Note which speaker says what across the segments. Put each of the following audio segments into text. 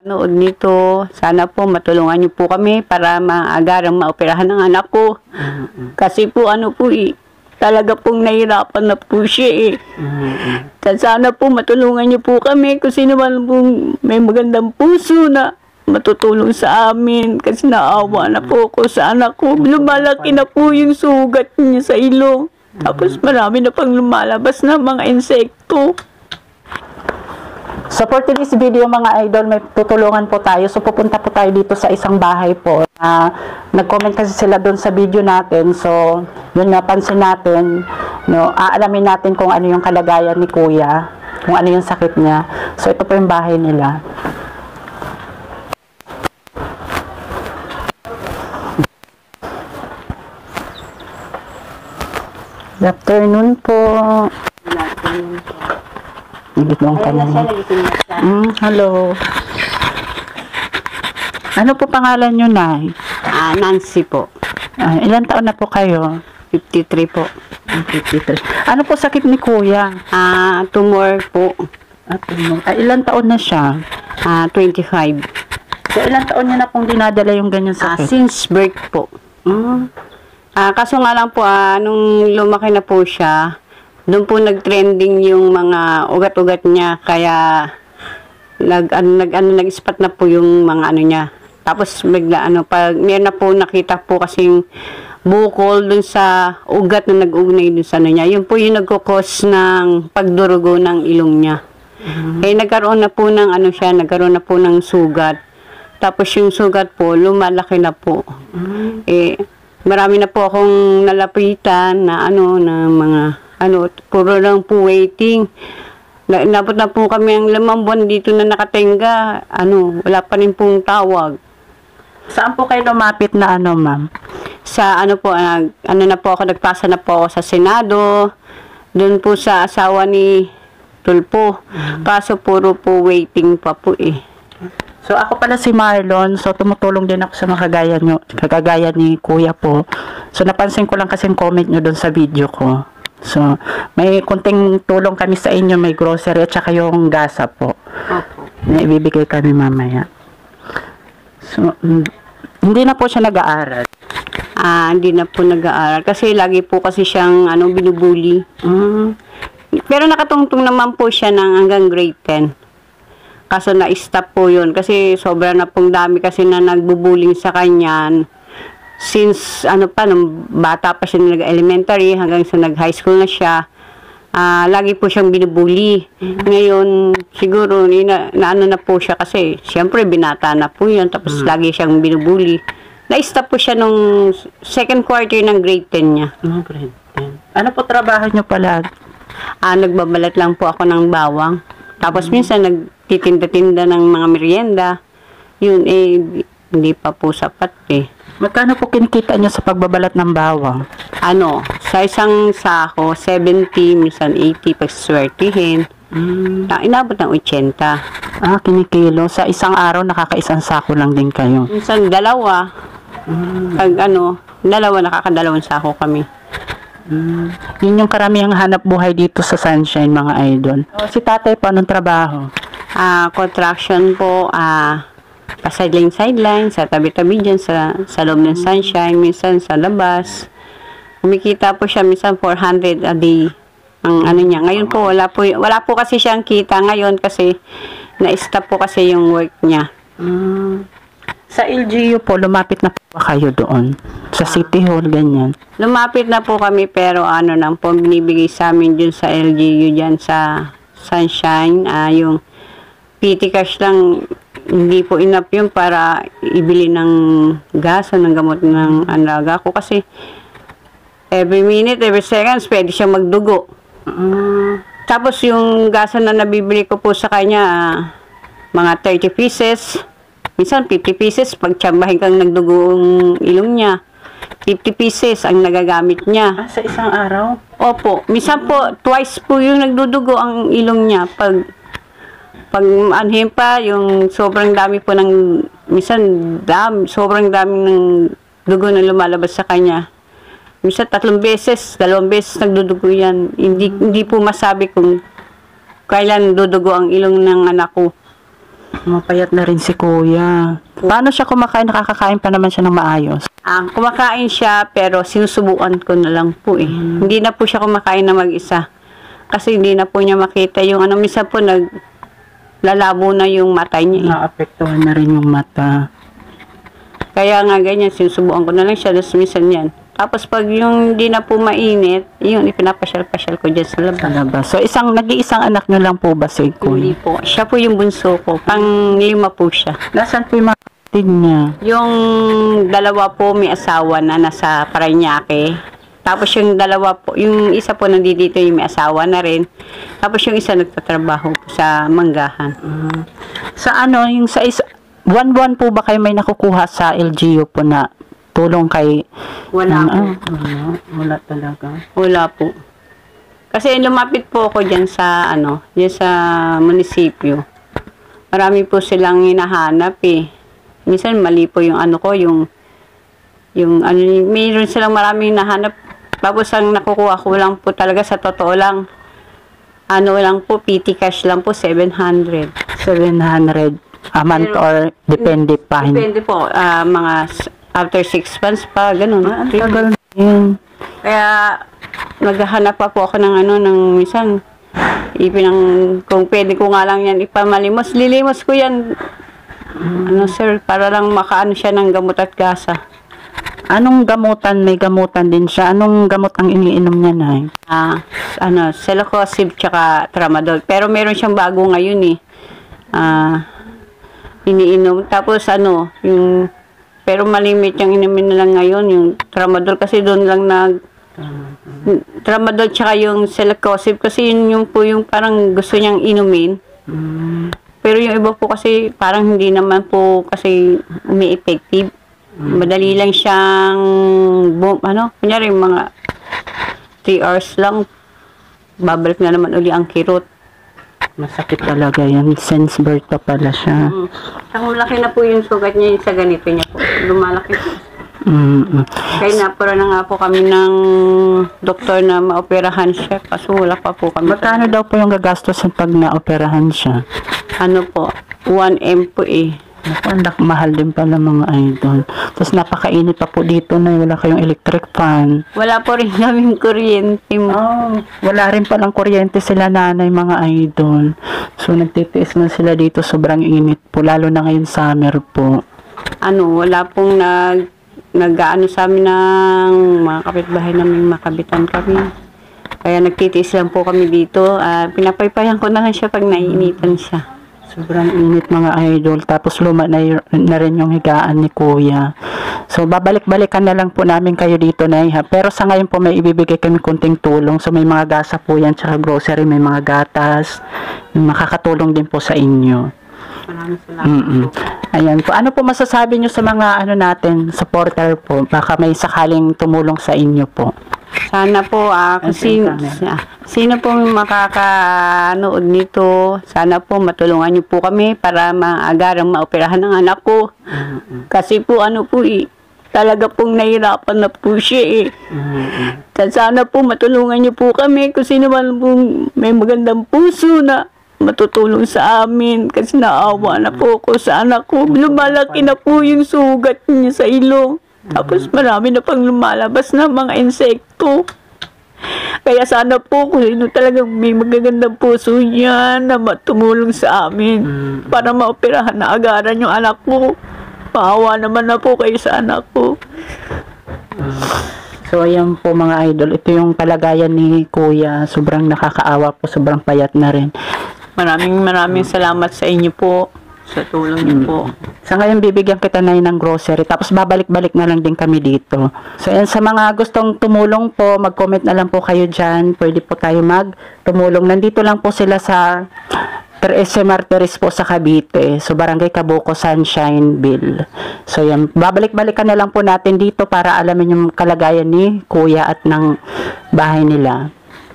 Speaker 1: Nood nito, sana po matulungan niyo po kami para maagarang maoperahan ng anak ko. Kasi po talaga pong nahirapan na po siya Sana po matulungan niyo po kami kung sino man pong may magandang puso na matutulong sa amin kasi naawa na po ako sa anak ko. Lumalaki na po yung sugat niya sa ilong. Tapos marami na pang lumalabas na mga insekto.
Speaker 2: So for today's video mga idol, may tutulungan po tayo. So pupunta po tayo dito sa isang bahay po. Nag-comment kasi sila doon sa video natin. So yun napansin natin, aalamin natin kung ano yung kalagayan ni kuya, kung ano yung sakit niya. So ito po yung bahay nila. Good afternoon po. Nagitong ka na. Hello. Ano po pangalan nyo, Nay?
Speaker 1: Nancy po.
Speaker 2: Ilan taon na po kayo?
Speaker 1: 53 po.
Speaker 2: 53. Ano po sakit ni kuya?
Speaker 1: Tumor po.
Speaker 2: Tumor. Ilan taon na siya?
Speaker 1: 25.
Speaker 2: So, ilan taon niya na pong dinadala yung ganyan sakit?
Speaker 1: Since birth po. Kaso nga lang po, nung lumaki na po siya, doon po nag-trending yung mga ugat-ugat niya, kaya nag-spat na po yung mga niya. Tapos bigla pag meron na po nakita po kasing bukol dun sa ugat na nag-ugnay dun sa niya. Yun po yung nagkukos ng pagdurugo ng ilong niya. Nagkaroon na po ng nagkaroon na po ng sugat. Tapos yung sugat po lumalaki na po. Marami na po akong nalapitan na na mga puro lang po waiting. Inabot na po kami ang 5 buwan dito na nakatenga. Wala pa rin pong tawag.
Speaker 2: Saan po kayo lumapit na ma'am?
Speaker 1: Sa na po ako, nagpasa na po ako sa Senado. Doon po sa asawa ni Tulpo. Kaso puro po waiting pa po
Speaker 2: So ako pala si Marlon, so tumutulong din ako sa mga kagaya ni kuya po. So napansin ko lang kasi yung comment nyo doon sa video ko. So, may kunting tulong kami sa inyo, may grocery at saka yung gasa po. Na ibibigay kami mamaya. So, hindi na po siya nag-aaral.
Speaker 1: Hindi na po nag-aaral kasi lagi po kasi siyang binubuli. Pero nakatungtong naman po siya ng hanggang grade 10. Kaso na-stop po yun kasi sobra na pong dami kasi na nagbubuling sa kanya. Since nung bata pa siya nag-elementary hanggang sa nag-high school na siya, lagi po siyang binubuli. Ngayon, siguro, na po siya kasi, siyempre, binata na po yun, tapos lagi siyang binubuli. Na-stop po siya nung second quarter ng grade 10 niya.
Speaker 2: Grade 10. Ano po trabaho niyo pala?
Speaker 1: Nagbabalat lang po ako ng bawang. Tapos minsan, nagtitinda-tinda ng mga merienda. Yun, hindi pa po sapat
Speaker 2: Magkano po kinikita niyo sa pagbabalat ng bawang?
Speaker 1: Sa isang sako, 70, minsan 80 pag swertihin. Inabot ng 80.
Speaker 2: Kinikilo. Sa isang araw, nakakaisang sako lang din kayo?
Speaker 1: Minsan, 2. Pag dalawa, nakakadalawang sako kami.
Speaker 2: Yun yung karamihang hanap buhay dito sa Sunshine, mga idol. Si tatay po, anong trabaho?
Speaker 1: Contraction po, sideline, sa tabi-tabi dyan, sa loob ng Sunshine, minsan sa labas. Kumikita po siya, minsan 400 a day. Ang niya. Ngayon po, wala po kasi siyang kita ngayon kasi na-stop po kasi yung work niya.
Speaker 2: Sa LGU po, lumapit na po ba kayo doon? Sa City Hall, ganyan?
Speaker 1: Lumapit na po kami pero lang po, binibigay sa amin dun sa LGU dyan sa Sunshine. Yung PT cash lang, hindi po enough yun para ibili ng gas o ng gamot ng alaga ko kasi every minute, every seconds, pwede siya magdugo. Tapos yung gasa na nabibili ko po sa kanya, mga 30 pieces, minsan 50 pieces, pag tsambahin kang nagdugo ang ilong niya, 50 pieces ang nagagamit niya.
Speaker 2: Sa isang araw?
Speaker 1: Opo. Minsan po, twice po yung nagdudugo ang ilong niya. Pag anhin pa, yung sobrang dami po ng, minsan sobrang dami ng dugo na lumalabas sa kanya. Minsan 3 beses, 2 beses nagdudugo yan. Hindi po masabi kung kailan dudugo ang ilong ng anak ko.
Speaker 2: Mapayat na rin si kuya. Paano siya kumakain? Nakakakain pa naman siya ng maayos.
Speaker 1: Kumakain siya pero sinusubukan ko na lang po eh. Hindi na po siya kumakain na mag-isa. Kasi hindi na po niya makita yung minsan po lalabo na yung mata niya.
Speaker 2: Naapektuhan na rin yung mata.
Speaker 1: Kaya nga ganyan, sinusubukan ko na lang siya. Tapos minsan yan. Tapos pag yung hindi na po mainit, yun, ipinapasyal-pasyal ko dyan sa labas.
Speaker 2: Sa labas. So, nag-iisang anak nyo lang po ba si
Speaker 1: Hindi
Speaker 2: kuya?
Speaker 1: po. Siya po yung bunso ko. Pang-5 po siya.
Speaker 2: Nasaan po yung mga kapatid niya?
Speaker 1: Yung dalawa po may asawa na nasa Parañaque. Tapos yung dalawa po, yung isa po nandito yung may asawa na rin. Tapos yung isa nagtatrabaho po sa Manggahan.
Speaker 2: Sa yung sa buwan-buwan po ba kayo may nakukuha sa LGU po na tulong kay...
Speaker 1: Wala po.
Speaker 2: Wala talaga.
Speaker 1: Wala po. Kasi lumapit po ako dyan sa, dyan sa munisipyo. Marami po silang hinahanap eh. Minsan mali po yung mayroon silang maraming hinahanap. Tapos ang nakukuha ko lang po talaga sa totoo lang, lang po, PT cash lang po, 700.
Speaker 2: 700 a month or depende pa?
Speaker 1: Depende po, mga after 6 months pa, ganun.
Speaker 2: Ang tagal na yun.
Speaker 1: Kaya, naghahanap pa po ako ng minsan, kung pwede ko nga lang yan ipamalimos, lilimos ko yan, sir, para lang makaano siya ng gamot at gasa.
Speaker 2: Anong gamutan? May gamutan din siya. Anong gamot ang iniinom niya, Nay?
Speaker 1: Celecoxib tsaka tramadol. Pero meron siyang bago ngayon eh. Iniinom. Tapos pero malimit yung inumin na lang ngayon, yung tramadol kasi doon lang tramadol tsaka yung celecoxib kasi yun po yung parang gusto niyang inumin. Pero yung iba po kasi parang hindi naman po kasi umi-effective. Madali lang siyang kunyari mga 3 hours lang babalik na naman uli ang kirot.
Speaker 2: Masakit talaga yan. Since birth pa pala siya.
Speaker 1: Ang laki na po yung sugat niya sa ganito niya po. Lumalaki po. Kaya napura na nga po kami ng doktor na maoperahan siya. Kaso wala pa po kami.
Speaker 2: Magkano daw po yung gagastos pag naoperahan siya?
Speaker 1: 1M po eh.
Speaker 2: Mahal din pala mga idol. Tapos napakainit pa po dito na wala kayong electric fan.
Speaker 1: Wala po rin kaming kuryente.
Speaker 2: Wala rin palang kuryente sila nanay mga idol. So nagtitiis na sila dito, sobrang init po. Lalo na ngayon summer po.
Speaker 1: Wala pong nag-aano sa amin ng mga kapitbahay namin makabitan kami. Kaya nagtitiis lang po kami dito. Pinapaypayan ko na lang siya pag naiinitan siya.
Speaker 2: Sobrang init mga idol. Tapos luma na rin yung higaan ni kuya. So babalik-balikan na lang po namin kayo dito na ha. Pero sa ngayon po may ibibigay kami kunting tulong. So may mga gasa po yan tsaka grocery, may mga gatas. Makakatulong din po sa inyo.
Speaker 1: Maraming salamat po.
Speaker 2: Ayan po. Ano po masasabi nyo sa mga natin, supporter po? Baka may sakaling tumulong sa inyo po.
Speaker 1: Sana po, sino po makakanood nito, sana po matulungan niyo po kami para maagarang maoperahan ng anak ko. Kasi po talaga pong nahirapan na po siya eh. Sana po matulungan niyo po kami kung sino man po may magandang puso na matutulong sa amin kasi naawa na po ako sa anak ko. Lumalaki na po yung sugat niya sa ilong. Tapos marami na pang lumalabas na mga insekto. Kaya sana po kung sino talagang may magagandang puso niya na tumulong sa amin para maoperahan na agaran yung anak ko. Maawa naman na po kayo sa anak ko.
Speaker 2: So ayan po mga idol, ito yung kalagayan ni kuya. Sobrang nakakaawa po, sobrang payat na rin.
Speaker 1: Maraming salamat sa inyo po. Sa tulong niyo po.
Speaker 2: Sa ngayon, bibigyan kita na ng grocery. Tapos, babalik-balik na lang din kami dito. So, yan, sa mga gustong tumulong po, mag-comment na lang po kayo dyan. Pwede po tayo mag-tumulong. Nandito lang po sila sa SM Martires po sa Cavite. So, Barangay Cabuco, Sunshine, Bill. So, yan. Babalik-balikan na lang po natin dito para alamin yung kalagayan ni Kuya at ng bahay nila.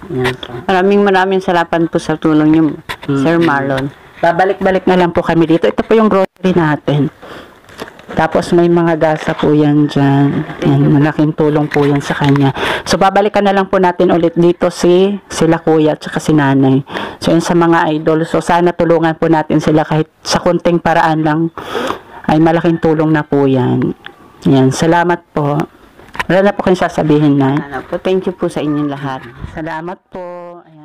Speaker 1: Yan po. Maraming salamat po sa tulong niyo, Sir Marlon.
Speaker 2: Babalik-balik na lang po kami dito. Ito po yung grocery natin. Tapos may mga gasa po yan dyan. Yan, malaking tulong po yan sa kanya. So babalikan na lang po natin ulit dito sila kuya at saka si nanay. So yun sa mga idol. So sana tulungan po natin sila kahit sa konting paraan lang ay malaking tulong na po yan. Yan, salamat po. Wala na po kayong sasabihin na.
Speaker 1: Ano po, thank you po sa inyong lahat.
Speaker 2: Salamat po. Ayan.